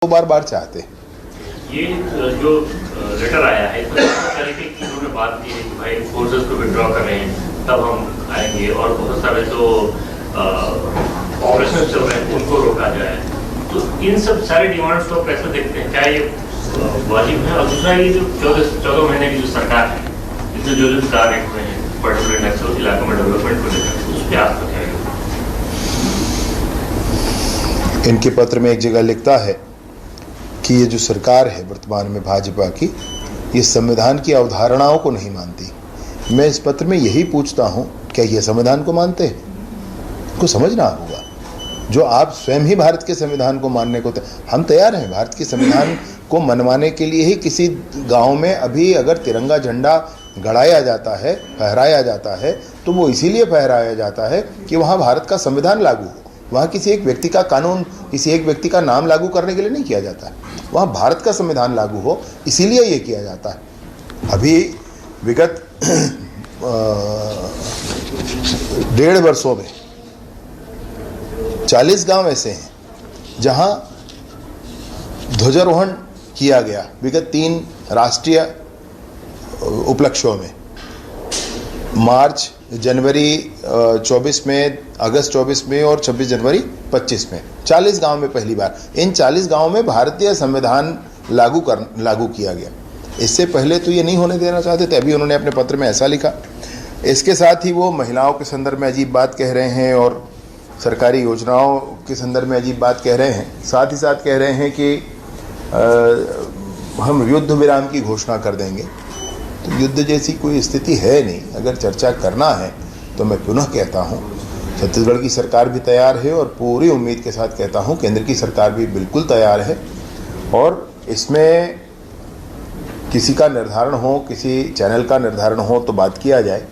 बार चाहते हैं। ये जो लेटर आया है इसमें तरीके की उन्होंने बात की है कि भाई फोर्सेस को विड्रॉ कर रहे हैं तब हम आएंगे, और बहुत सारे जो ऑपरेशन चल रहे हैं उनको रोका जाए। तो इन सब सारे डिमांड्स को कैसे देखते हैं, क्या ये वाजिब है? और दूसरा ये जो 14 महीने की जो सरकार है, इसमें जो कार्य हुए हैं पर्टिकुलर नक्सल इलाकों में डेवलपमेंट को लेकर, उस पर आपका क्या है? इनके पत्र में एक जगह लिखता है कि ये जो सरकार है वर्तमान में भाजपा की, ये संविधान की अवधारणाओं को नहीं मानती। मैं इस पत्र में यही पूछता हूँ, क्या ये संविधान को मानते हैं? को समझना होगा। जो आप स्वयं ही भारत के संविधान को मानने को हम तैयार हैं। भारत के संविधान को मनवाने के लिए ही किसी गांव में अभी अगर तिरंगा झंडा गड़ाया जाता है, फहराया जाता है, तो वो इसीलिए फहराया जाता है कि वहाँ भारत का संविधान लागू हो। वहाँ किसी एक व्यक्ति का कानून, किसी एक व्यक्ति का नाम लागू करने के लिए नहीं किया जाता है। वहाँ भारत का संविधान लागू हो, इसीलिए ये किया जाता है। अभी विगत 1.5 वर्षों में 40 गांव ऐसे हैं जहां ध्वजारोहण किया गया विगत 3 राष्ट्रीय उपलक्ष्यों में। मार्च जनवरी 24 में, अगस्त 24 में और 26 जनवरी 25 में 40 गांव में पहली बार इन 40 गांवों में भारतीय संविधान लागू किया गया। इससे पहले तो ये नहीं होने देना चाहते थे, अभी उन्होंने अपने पत्र में ऐसा लिखा। इसके साथ ही वो महिलाओं के संदर्भ में अजीब बात कह रहे हैं और सरकारी योजनाओं के संदर्भ में अजीब बात कह रहे हैं। साथ ही साथ कह रहे हैं कि हम युद्ध विराम की घोषणा कर देंगे। तो युद्ध जैसी कोई स्थिति है नहीं। अगर चर्चा करना है तो मैं पुनः कहता हूँ, छत्तीसगढ़ की सरकार भी तैयार है और पूरी उम्मीद के साथ कहता हूँ केंद्र की सरकार भी बिल्कुल तैयार है। और इसमें किसी का निर्धारण हो, किसी चैनल का निर्धारण हो तो बात किया जाए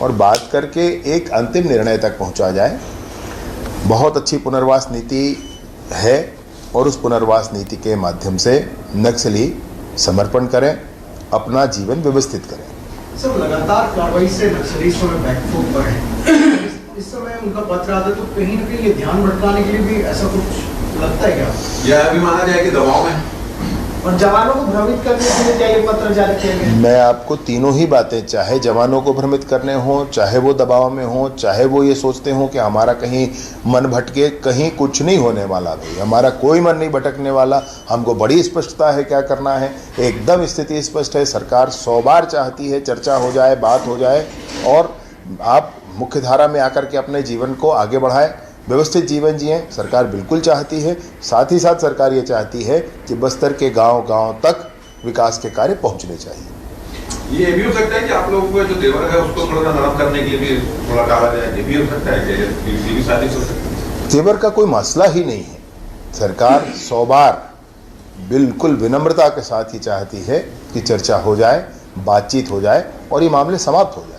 और बात करके एक अंतिम निर्णय तक पहुँचा जाए। बहुत अच्छी पुनर्वास नीति है और उस पुनर्वास नीति के माध्यम से नक्सली समर्पण करें, अपना जीवन व्यवस्थित करें। सर, लगातार कार्रवाई से नक्सली समय बैकफुट पर है। इस समय उनका पत्र आता तो कहीं ना कहीं ये ध्यान भटकाने के लिए भी ऐसा कुछ लगता है क्या? यह भी माना जाए कि दबाव में और जवानों को भ्रमित करने के लिए क्या ये पत्र जारी किया गया? मैं आपको तीनों ही बातें, चाहे जवानों को भ्रमित करने हो, चाहे वो दबाव में हो, चाहे वो ये सोचते हो कि हमारा कहीं मन भटके, कहीं कुछ नहीं होने वाला। भाई हमारा कोई मन नहीं भटकने वाला। हमको बड़ी स्पष्टता है क्या करना है, एकदम स्थिति स्पष्ट है। सरकार 100 बार चाहती है चर्चा हो जाए, बात हो जाए और आप मुख्य धारा में आकर के अपने जीवन को आगे बढ़ाएं, व्यवस्थित जीवन जिए। सरकार बिल्कुल चाहती है। साथ ही साथ सरकार ये चाहती है कि बस्तर के गांव-गांव तक विकास के कार्य पहुंचने चाहिए। ये भी हो सकता है कि आप लोगों को जो देवर है उसको थोड़ा नरम करने के लिए भी थोड़ा डाला जाए, ये भी हो सकता है कि ये भी साजिश हो सकती है। तेवर का कोई मसला ही नहीं है। सरकार 100 बार बिल्कुल विनम्रता के साथ ही चाहती है कि चर्चा हो जाए, बातचीत हो जाए और ये मामले समाप्त हो जाए।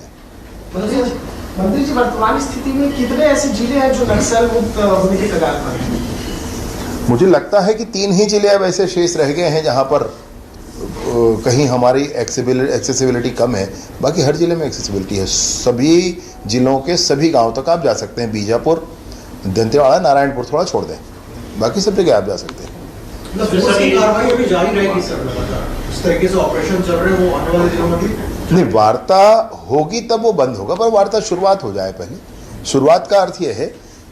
मंत्री जी, वर्तमान स्थिति में कितने ऐसे जिले हैं जो नक्सल मुक्त होने के कगार पर हैं? मुझे लगता है कि 3 ही जिले अब ऐसे शेष रह गए हैं जहां पर कहीं हमारी एक्सेसिबिलिटी कम है। बाकी हर जिले में एक्सेसिबिलिटी है। सभी जिलों के सभी गांव तक आप जा सकते हैं। बीजापुर, दंतेवाड़ा, नारायणपुर थोड़ा छोड़ दें, बाकी सब जगह आप जा सकते हैं। कार्रवाई अभी जारी रहेगी सर, लगातार इस तरीके से ऑपरेशन चल रहे हैं, वो आने वाले दिनों में भी नहीं, वार्ता होगी तब वो बंद होगा, पर वार्ता शुरुआत हो जाए पहले। शुरुआत का अर्थ यह है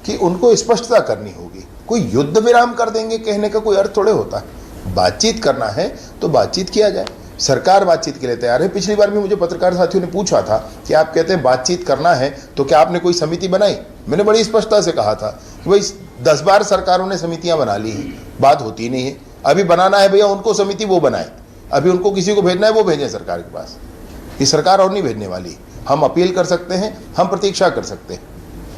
कि उनको स्पष्टता करनी होगी। कोई युद्ध विराम कर देंगे कहने का कोई अर्थ थोड़े होता है। बातचीत करना है तो बातचीत किया जाए। सरकार बातचीत के लिए तैयार है। पिछली बार भी मुझे पत्रकार साथियों ने पूछा था कि आप कहते हैं बातचीत करना है तो क्या आपने कोई समिति बनाई? मैंने बड़ी स्पष्टता से कहा था कि भाई 10 बार सरकारों ने समितियां बना ली हैं, बात होती नहीं है। अभी बनाना है भैया, उनको समिति वो बनाए। अभी उनको किसी को भेजना है वो भेजें सरकार के पास। ये सरकार और नहीं भेजने वाली। हम अपील कर सकते हैं, हम प्रतीक्षा कर सकते हैं।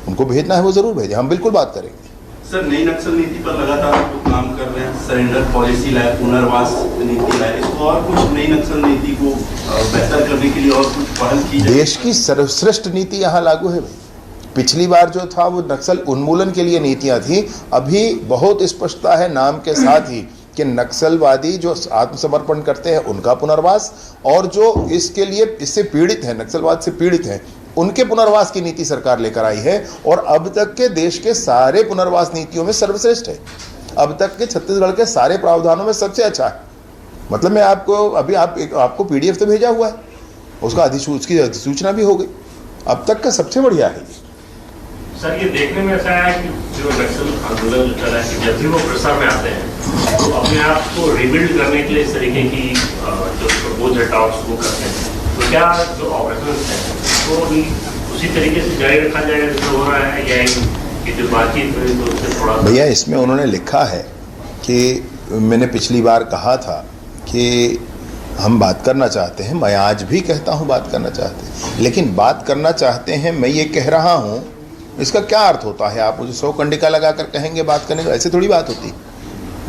उनको भेजना है वो जरूर भेजें, हम बिल्कुल बात करेंगे। सर, नई नक्सल नीति पर लगातार काम कर रहे हैं। सरेंडर पॉलिसी लाए, पुनर्वास नीति लाए, इसको और कुछ नई नक्सल नीति को बेहतर करने के लिए और कुछ पहल की जाए। देश की सर्वश्रेष्ठ नीति यहाँ लागू है भाई। पिछली बार जो था वो नक्सल उन्मूलन के लिए नीतियाँ थी। अभी बहुत स्पष्टता है नाम के साथ ही कि नक्सलवादी जो आत्मसमर्पण करते हैं उनका पुनर्वास, और जो इसके लिए इससे पीड़ित हैं, नक्सलवाद से पीड़ित हैं, उनके पुनर्वास की नीति सरकार लेकर आई है। और अब तक के देश के सारे पुनर्वास नीतियों में सर्वश्रेष्ठ है। अब तक के छत्तीसगढ़ के सारे प्रावधानों में सबसे अच्छा है। मतलब मैं आपको अभी आपको पीडीएफ तो भेजा हुआ है, उसका उसकी अधिसूचना भी हो गई, अब तक का सबसे बढ़िया है। सर ये देखने में ऐसा है कि जो नक्सल आंदोलन जो चला है कि जब भी वो प्रसार में आते हैं तो अपने आप को रिबिल्ड करने के लिए इस तरीके की जो प्रपोज अटैक्स वो करते हैं, तो क्या जो ऑपरेशन है वो भी उसी तरीके से जारी रखा जाएगा जैसे हो रहा है, या कि जो बातचीत हुई तो उससे थोड़ा? भैया इसमें उन्होंने लिखा है कि मैंने पिछली बार कहा था कि हम बात करना चाहते हैं, मैं आज भी कहता हूं बात करना चाहते हैं, लेकिन बात करना चाहते हैं मैं ये कह रहा हूं, इसका क्या अर्थ होता है? आप मुझे 100 कंडिका लगाकर कहेंगे बात करने का, ऐसे थोड़ी बात होती।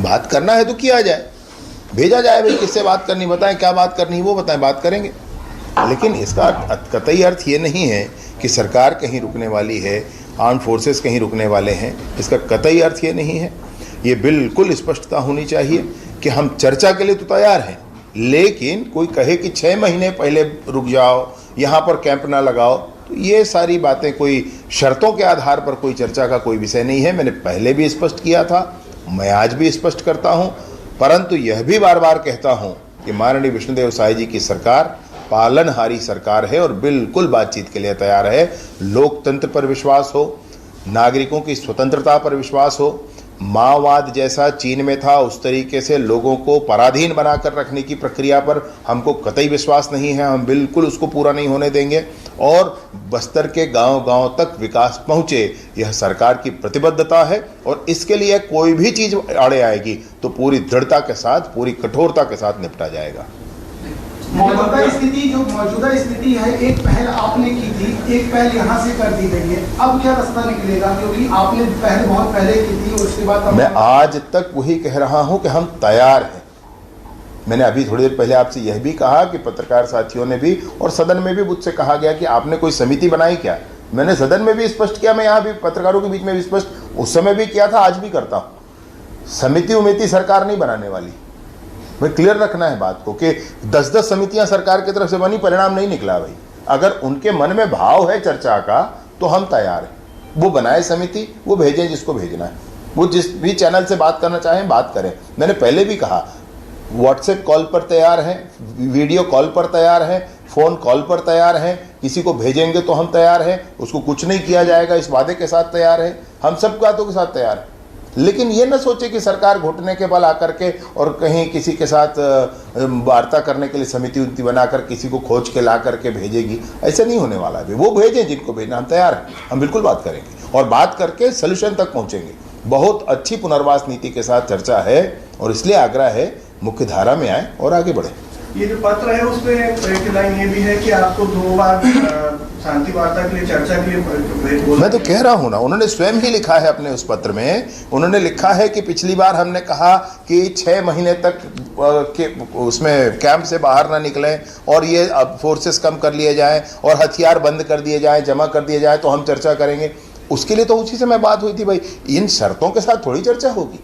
बात करना है तो किया जाए, भेजा जाए, भाई किससे बात करनी बताएं, क्या बात करनी है वो बताएं, बात करेंगे। लेकिन इसका कतई अर्थ ये नहीं है कि सरकार कहीं रुकने वाली है, आर्म फोर्सेस कहीं रुकने वाले हैं, इसका कतई अर्थ ये नहीं है। ये बिल्कुल स्पष्टता होनी चाहिए कि हम चर्चा के लिए तो तैयार हैं, लेकिन कोई कहे कि 6 महीने पहले रुक जाओ, यहाँ पर कैंप ना लगाओ, तो ये सारी बातें कोई शर्तों के आधार पर कोई चर्चा का कोई विषय नहीं है। मैंने पहले भी स्पष्ट किया था, मैं आज भी स्पष्ट करता हूँ, परंतु यह भी बार बार कहता हूँ कि माननीय विष्णुदेव साय जी की सरकार पालनहारी सरकार है और बिल्कुल बातचीत के लिए तैयार है। लोकतंत्र पर विश्वास हो, नागरिकों की स्वतंत्रता पर विश्वास हो, माओवाद जैसा चीन में था उस तरीके से लोगों को पराधीन बनाकर रखने की प्रक्रिया पर हमको कतई विश्वास नहीं है, हम बिल्कुल उसको पूरा नहीं होने देंगे। और बस्तर के गांव-गांव तक विकास पहुंचे, यह सरकार की प्रतिबद्धता है और इसके लिए कोई भी चीज़ आड़े आएगी तो पूरी दृढ़ता के साथ, पूरी कठोरता के साथ निपटा जाएगा। मौजूदा स्थिति है, एक पहल आपने की थी, एक पहल यहाँ से कर दी गई है, अब क्या रास्ता निकलेगा? क्योंकि आपने पहल बहुत पहले की थी, उसके बाद मैं आज तक वही कह रहा हूँ कि हम तैयार हैं। मैंने अभी थोड़ी देर पहले आपसे यह भी कहा कि पत्रकार साथियों ने भी और सदन में भी मुझसे कहा गया कि आपने कोई समिति बनाई क्या? मैंने सदन में भी स्पष्ट किया, मैं यहाँ भी पत्रकारों के बीच में भी स्पष्ट उस समय भी किया था, आज भी करता हूँ। समिति उमिति सरकार नहीं बनाने वाली, मैं क्लियर रखना है बात को कि 10-10 समितियां सरकार की तरफ से बनी, परिणाम नहीं निकला। भाई अगर उनके मन में भाव है चर्चा का तो हम तैयार हैं, वो बनाए समिति, वो भेजें जिसको भेजना है, वो जिस भी चैनल से बात करना चाहें बात करें। मैंने पहले भी कहा व्हाट्सएप कॉल पर तैयार हैं, वीडियो कॉल पर तैयार हैं, फ़ोन कॉल पर तैयार हैं, किसी को भेजेंगे तो हम तैयार हैं, उसको कुछ नहीं किया जाएगा इस वादे के साथ तैयार हैं, हम सब बातों के साथ तैयार हैं। लेकिन ये न सोचे कि सरकार घुटने के बल आकर के और कहीं किसी के साथ वार्ता करने के लिए समिति उमिति बनाकर किसी को खोज के ला करके भेजेगी, ऐसा नहीं होने वाला है। वो भेजें जिनको भेजना, हम तैयार हैं, हम बिल्कुल बात करेंगे और बात करके सोल्यूशन तक पहुंचेंगे। बहुत अच्छी पुनर्वास नीति के साथ चर्चा है और इसलिए आग्रह है मुख्य धारा में आए और आगे बढ़े। ये जो पत्र है उसमें एक लाइन ये भी है कि आपको 2 बार शांति वार्ता के लिए, चर्चा के लिए मैं तो कह रहा हूं ना, उन्होंने स्वयं ही लिखा है अपने उस पत्र में, उन्होंने लिखा है कि पिछली बार हमने कहा कि 6 महीने तक के उसमें कैंप से बाहर ना निकलें और ये अब फोर्सेस कम कर लिए जाएं और हथियार बंद कर दिए जाएं, जमा कर दिए जाएं तो हम चर्चा करेंगे। उसके लिए तो उसी समय बात हुई थी। भाई इन शर्तों के साथ थोड़ी चर्चा होगी,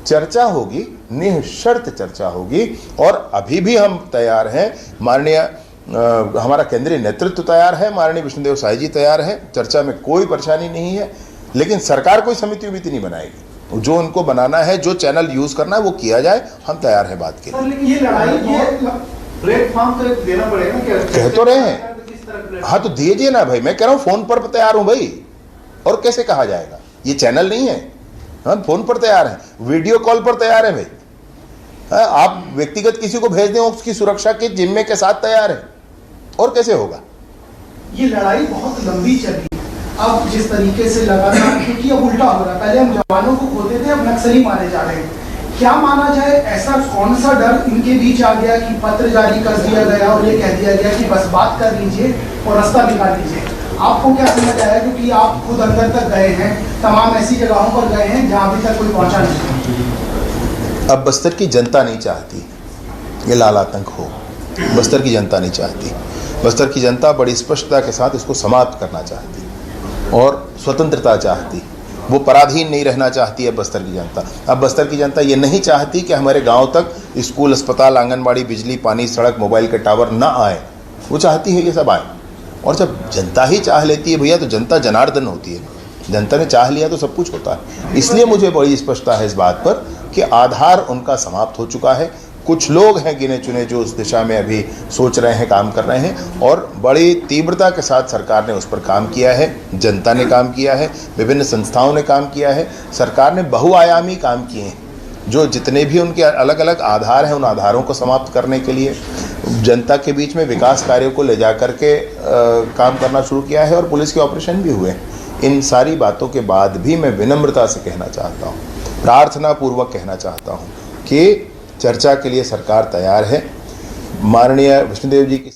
चर्चा होगी, निःशर्त चर्चा होगी और अभी भी हम तैयार हैं। माननीय हमारा केंद्रीय नेतृत्व तैयार है, माननीय विष्णुदेव साय जी तैयार है, चर्चा में कोई परेशानी नहीं है। लेकिन सरकार कोई समिति उमिति नहीं बनाएगी, जो उनको बनाना है, जो चैनल यूज करना है वो किया जाए, हम तैयार हैं बात के लिए। ये लड़ाई प्लेटफॉर्म तो देना पड़ेगा, कह तो रहे हैं, हाँ तो दीजिए ना भाई, मैं कह रहा हूँ फोन पर तैयार हूँ भाई, और कैसे कहा जाएगा? ये चैनल नहीं है, हम फोन पर तैयार हैं, वीडियो कॉल पर तैयार है भाई। आप व्यक्तिगत किसी को भेज दें उसकी सुरक्षा के जिम्मे के साथ तैयार है, और कैसे होगा? ये लड़ाई बहुत लंबी चली, अब जिस तरीके से लगातार, क्योंकि अब उल्टा हो रहा है, पहले हम जवानों को खोते थे, अब नक्सली मारे जा रहे हैं। क्या माना जाए, ऐसा कौन सा डर इनके बीच आ गया कि पत्र जारी कर दिया गया और ये कह दिया गया कि बस बात कर लीजिए और रास्ता निकाल लीजिए? आपको क्या समझ आया, क्योंकि आप खुद अंदर तक गए हैं, तमाम ऐसी जगहों पर गए हैं जहां अभी तक कोई पहुंचा नहीं? अब बस्तर की जनता नहीं चाहती ये लाल आतंक हो, बस्तर की जनता नहीं चाहती। बस्तर की जनता बड़ी स्पष्टता के साथ इसको समाप्त करना चाहती और स्वतंत्रता चाहती, वो पराधीन नहीं रहना चाहती है बस्तर की जनता। अब बस्तर की जनता ये नहीं चाहती कि हमारे गांव तक स्कूल, अस्पताल, आंगनबाड़ी, बिजली, पानी, सड़क, मोबाइल के टावर ना आए, वो चाहती है ये सब आए। और जब जनता ही चाह लेती है भैया, तो जनता जनार्दन होती है, जनता ने चाह लिया तो सब कुछ होता है। इसलिए मुझे बड़ी स्पष्टता है इस बात पर कि आधार उनका समाप्त हो चुका है। कुछ लोग हैं गिने चुने जो उस दिशा में अभी सोच रहे हैं, काम कर रहे हैं, और बड़ी तीव्रता के साथ सरकार ने उस पर काम किया है, जनता ने काम किया है, विभिन्न संस्थाओं ने काम किया है। सरकार ने बहुआयामी काम किए हैं, जो जितने भी उनके अलग अलग आधार हैं उन आधारों को समाप्त करने के लिए जनता के बीच में विकास कार्यों को ले जा करके काम करना शुरू किया है, और पुलिस के ऑपरेशन भी हुए। इन सारी बातों के बाद भी मैं विनम्रता से कहना चाहता हूँ, प्रार्थना पूर्वक कहना चाहता हूँ कि चर्चा के लिए सरकार तैयार है। माननीय विष्णुदेव जी की